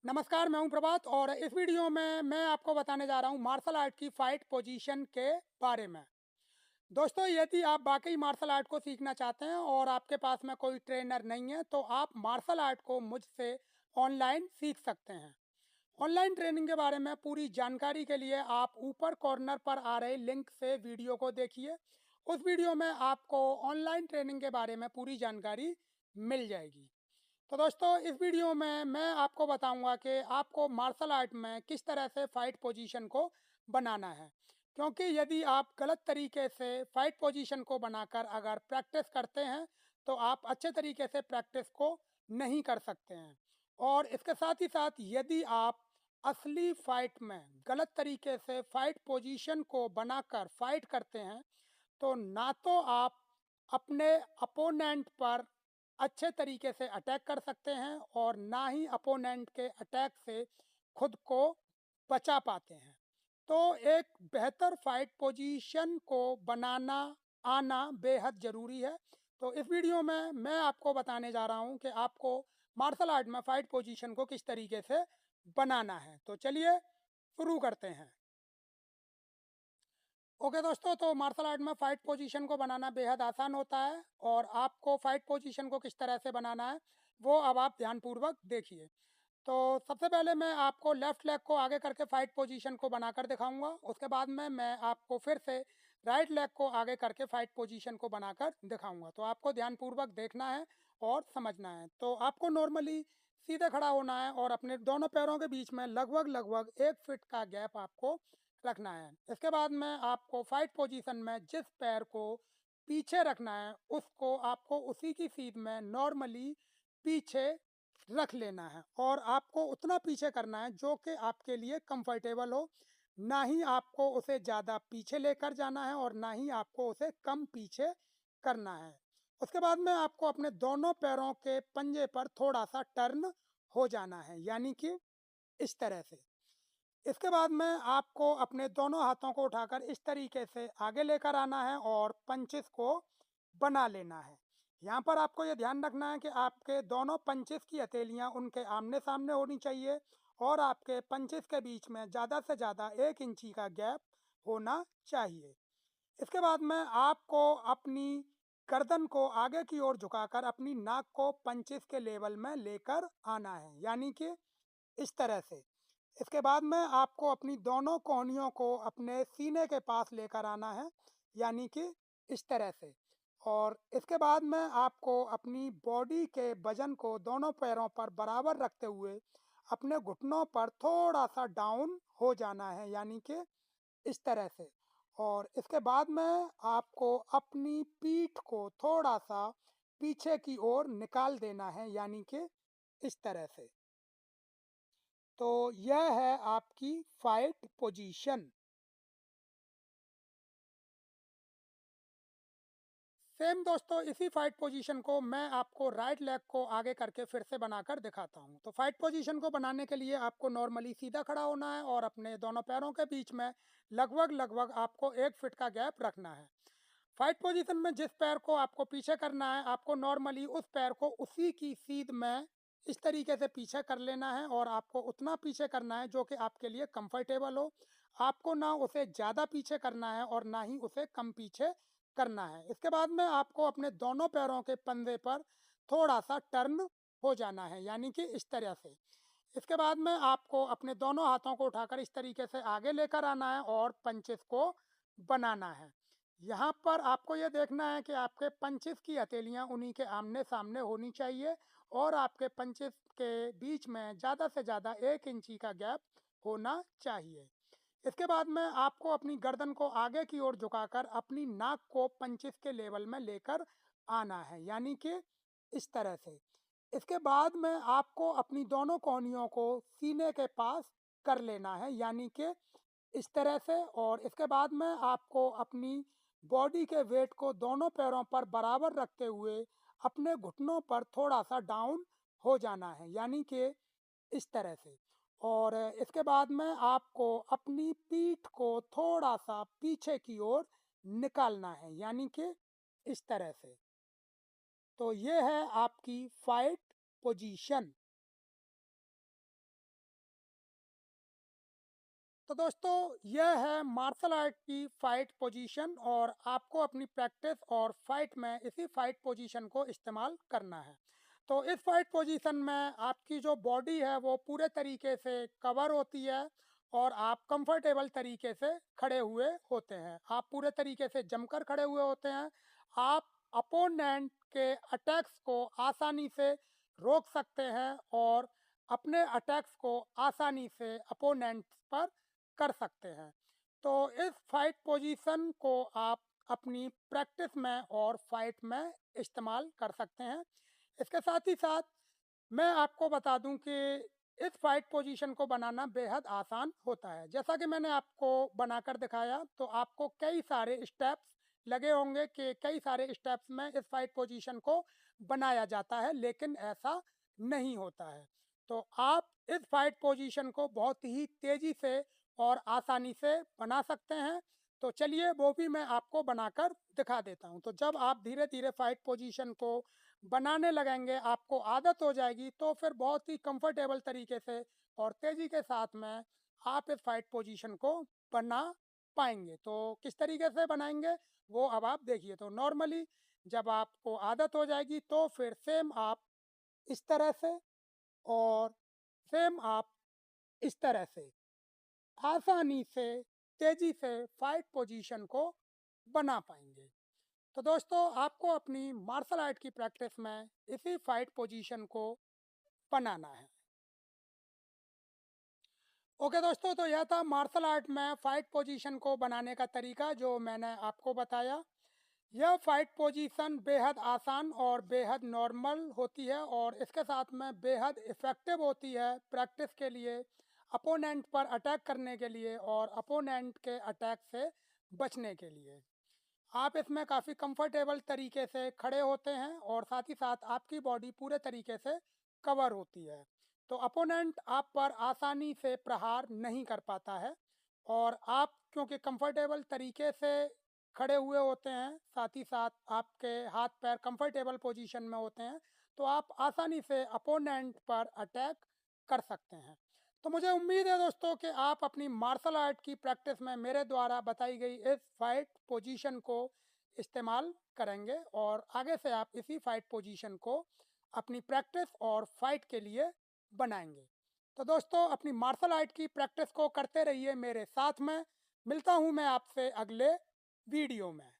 नमस्कार, मैं हूं प्रभात और इस वीडियो में मैं आपको बताने जा रहा हूं मार्शल आर्ट की फाइट पोजीशन के बारे में। दोस्तों, यदि आप वाकई मार्शल आर्ट को सीखना चाहते हैं और आपके पास में कोई ट्रेनर नहीं है तो आप मार्शल आर्ट को मुझसे ऑनलाइन सीख सकते हैं। ऑनलाइन ट्रेनिंग के बारे में पूरी जानकारी के लिए आप ऊपर कॉर्नर पर आ रहे लिंक से वीडियो को देखिए। उस वीडियो में आपको ऑनलाइन ट्रेनिंग के बारे में पूरी जानकारी मिल जाएगी। तो दोस्तों, इस वीडियो में मैं आपको बताऊंगा कि आपको मार्शल आर्ट में किस तरह से फाइट पोजीशन को बनाना है। क्योंकि यदि आप गलत तरीके से फाइट पोजीशन को बनाकर अगर प्रैक्टिस करते हैं तो आप अच्छे तरीके से प्रैक्टिस को नहीं कर सकते हैं। और इसके साथ ही साथ यदि आप असली फाइट में गलत तरीके से फाइट पोजीशन को बनाकर फाइट करते हैं तो ना तो आप अपने अपोनेंट पर अच्छे तरीके से अटैक कर सकते हैं और ना ही अपोनेंट के अटैक से खुद को बचा पाते हैं। तो एक बेहतर फाइट पोजीशन को बनाना आना बेहद ज़रूरी है। तो इस वीडियो में मैं आपको बताने जा रहा हूं कि आपको मार्शल आर्ट में फाइट पोजीशन को किस तरीके से बनाना है। तो चलिए शुरू करते हैं। ओके दोस्तों, तो मार्शल आर्ट में फ़ाइट पोजीशन को बनाना बेहद आसान होता है और आपको फ़ाइट पोजीशन को किस तरह से बनाना है वो अब आप ध्यानपूर्वक देखिए। तो सबसे पहले मैं आपको लेफ़्ट लेग को आगे करके फ़ाइट पोजीशन को बनाकर दिखाऊंगा। उसके बाद में मैं आपको फिर से राइट लेग को आगे करके फ़ाइट पोजीशन को बनाकर दिखाऊंगा। तो आपको ध्यानपूर्वक देखना है और समझना है। तो आपको नॉर्मली सीधे खड़ा होना है और अपने दोनों पैरों के बीच में लगभग लगभग 1 फीट का गैप आपको रखना है। इसके बाद में आपको फाइट पोजीशन में जिस पैर को पीछे रखना है उसको आपको उसी की सीध में नॉर्मली पीछे रख लेना है और आपको उतना पीछे करना है जो कि आपके लिए कंफर्टेबल हो। ना ही आपको उसे ज़्यादा पीछे लेकर जाना है और ना ही आपको उसे कम पीछे करना है। उसके बाद में आपको अपने दोनों पैरों के पंजे पर थोड़ा सा टर्न हो जाना है, यानी कि इस तरह से। इसके बाद में आपको अपने दोनों हाथों को उठाकर इस तरीके से आगे लेकर आना है और पंचेस को बना लेना है। यहाँ पर आपको ये ध्यान रखना है कि आपके दोनों पंचेस की हथेलियाँ उनके आमने सामने होनी चाहिए और आपके पंचेस के बीच में ज़्यादा से ज़्यादा 1 इंची का गैप होना चाहिए। इसके बाद में आपको अपनी गर्दन को आगे की ओर झुकाकर अपनी नाक को पंचेस के लेवल में लेकर आना है, यानी कि इस तरह से। इसके बाद में आपको अपनी दोनों कोहनियों को अपने सीने के पास लेकर आना है, यानी कि इस तरह से। और इसके बाद में आपको अपनी बॉडी के वजन को दोनों पैरों पर बराबर रखते हुए अपने घुटनों पर थोड़ा सा डाउन हो जाना है, यानी कि इस तरह से। और इसके बाद में आपको अपनी पीठ को थोड़ा सा पीछे की ओर निकाल देना है, यानी कि इस तरह से। तो यह है आपकी फाइट पोजीशन। सेम दोस्तों, इसी फाइट पोजीशन को मैं आपको राइट लेग को आगे करके फिर से बनाकर दिखाता हूं। तो फाइट पोजीशन को बनाने के लिए आपको नॉर्मली सीधा खड़ा होना है और अपने दोनों पैरों के बीच में लगभग लगभग आपको 1 फीट का गैप रखना है। फाइट पोजीशन में जिस पैर को आपको पीछे करना है आपको नॉर्मली उस पैर को उसी की सीध में इस तरीके से पीछे कर लेना है और आपको उतना पीछे करना है जो कि आपके लिए कंफर्टेबल हो। आपको ना उसे ज़्यादा पीछे करना है और ना ही उसे कम पीछे करना है। इसके बाद में आपको अपने दोनों पैरों के पंजे पर थोड़ा सा टर्न हो जाना है, यानी कि इस तरह से। इसके बाद में आपको अपने दोनों हाथों को उठाकर इस तरीके से आगे लेकर आना है और पंचेस को बनाना है। यहाँ पर आपको ये देखना है कि आपके पंचेस की हथेलियाँ उन्हीं के आमने सामने होनी चाहिए और आपके पंचेस के बीच में ज़्यादा से ज़्यादा 1 इंची का गैप होना चाहिए। इसके बाद में आपको अपनी गर्दन को आगे की ओर झुकाकर अपनी नाक को पंचेस के लेवल में लेकर आना है, यानी कि इस तरह से। इसके बाद में आपको अपनी दोनों कोहनियों को सीने के पास कर लेना है, यानी कि इस तरह से। और इसके बाद में आपको अपनी बॉडी के वेट को दोनों पैरों पर बराबर रखते हुए अपने घुटनों पर थोड़ा सा डाउन हो जाना है, यानी कि इस तरह से। और इसके बाद में आपको अपनी पीठ को थोड़ा सा पीछे की ओर निकालना है, यानी कि इस तरह से। तो ये है आपकी फाइट पोजीशन। तो दोस्तों यह है मार्शल आर्ट की फाइट पोजीशन और आपको अपनी प्रैक्टिस और फाइट में इसी फाइट पोजीशन को इस्तेमाल करना है। तो इस फाइट पोजीशन में आपकी जो बॉडी है वो पूरे तरीके से कवर होती है और आप कंफर्टेबल तरीके से खड़े हुए होते हैं। आप पूरे तरीके से जमकर खड़े हुए होते हैं। आप अपोनेंट के अटैक्स को आसानी से रोक सकते हैं और अपने अटैक्स को आसानी से अपोनेंट्स पर कर सकते हैं। तो इस फाइट पोजीशन को आप अपनी प्रैक्टिस में और फाइट में इस्तेमाल कर सकते हैं। इसके साथ ही साथ मैं आपको बता दूं कि इस फाइट पोजीशन को बनाना बेहद आसान होता है। जैसा कि मैंने आपको बनाकर दिखाया, तो आपको कई सारे स्टेप्स लगे होंगे कि कई सारे स्टेप्स में इस फाइट पोजीशन को बनाया जाता है, लेकिन ऐसा नहीं होता है। तो आप इस फाइट पोजीशन को बहुत ही तेज़ी से और आसानी से बना सकते हैं। तो चलिए वो भी मैं आपको बनाकर दिखा देता हूं। तो जब आप धीरे धीरे फाइट पोजीशन को बनाने लगेंगे, आपको आदत हो जाएगी, तो फिर बहुत ही कंफर्टेबल तरीके से और तेज़ी के साथ में आप इस फाइट पोजीशन को बना पाएंगे। तो किस तरीके से बनाएंगे वो अब आप देखिए। तो नॉर्मली जब आपको आदत हो जाएगी तो फिर सेम आप इस तरह से और सेम आप इस तरह से आसानी से तेजी से फाइट पोजीशन को बना पाएंगे। तो दोस्तों आपको अपनी मार्शल आर्ट की प्रैक्टिस में इसी फाइट पोजीशन को बनाना है। ओके दोस्तों, तो यह था मार्शल आर्ट में फाइट पोजीशन को बनाने का तरीका जो मैंने आपको बताया। यह फाइट पोजीशन बेहद आसान और बेहद नॉर्मल होती है और इसके साथ में बेहद इफ़ेक्टिव होती है प्रैक्टिस के लिए, अपोनेंट पर अटैक करने के लिए और अपोनेंट के अटैक से बचने के लिए। आप इसमें काफ़ी कंफर्टेबल तरीके से खड़े होते हैं और साथ ही साथ आपकी बॉडी पूरे तरीके से कवर होती है। तो अपोनेंट आप पर आसानी से प्रहार नहीं कर पाता है और आप क्योंकि कंफर्टेबल तरीके से खड़े हुए होते हैं, साथ ही साथ आपके हाथ पैर कंफर्टेबल पोजीशन में होते हैं, तो आप आसानी से अपोनेंट पर अटैक कर सकते हैं। तो मुझे उम्मीद है दोस्तों कि आप अपनी मार्शल आर्ट की प्रैक्टिस में मेरे द्वारा बताई गई इस फाइट पोजीशन को इस्तेमाल करेंगे और आगे से आप इसी फाइट पोजीशन को अपनी प्रैक्टिस और फाइट के लिए बनाएंगे। तो दोस्तों अपनी मार्शल आर्ट की प्रैक्टिस को करते रहिए मेरे साथ में। मिलता हूँ मैं आपसे अगले वीडियो में।